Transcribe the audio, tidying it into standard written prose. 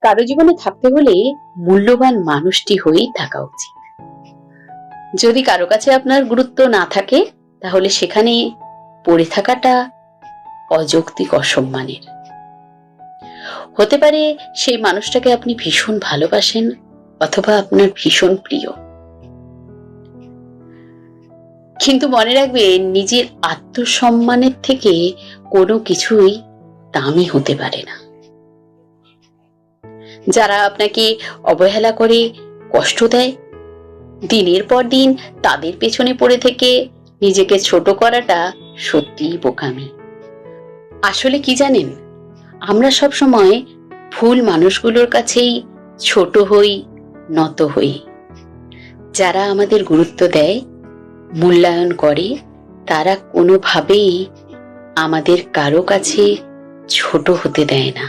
কারো জীবনে থাকতে হলে মূল্যবান মানুষটি হয়েই থাকা উচিত। যদি কারো কাছে আপনার গুরুত্ব না থাকে, তাহলে সেখানে পড়ে থাকাটা অযৌক্তিক অসম্মানের। হতে পারে সেই মানুষটাকে আপনি ভীষণ ভালোবাসেন, অথবা আপনার ভীষণ প্রিয়, কিন্তু মনে রাখবেন, নিজের আত্মসম্মানের থেকে কোনো কিছুই দামি হতে পারে না। যারা আপনাকে অবহেলা করে, কষ্ট দেয়, দিনের পর দিন তাদের পেছনে পড়ে থেকে নিজেকে ছোট করাটা সত্যিই বোকামি। আসলে কি জানেন, আমরা সব সময় ভুল মানুষগুলোর কাছেই ছোট হই, নত হই। যারা আমাদের গুরুত্ব দেয়, মূল্যায়ন করে, তারা কোনোভাবেই আমাদের কারো কাছে ছোট হতে দেয় না।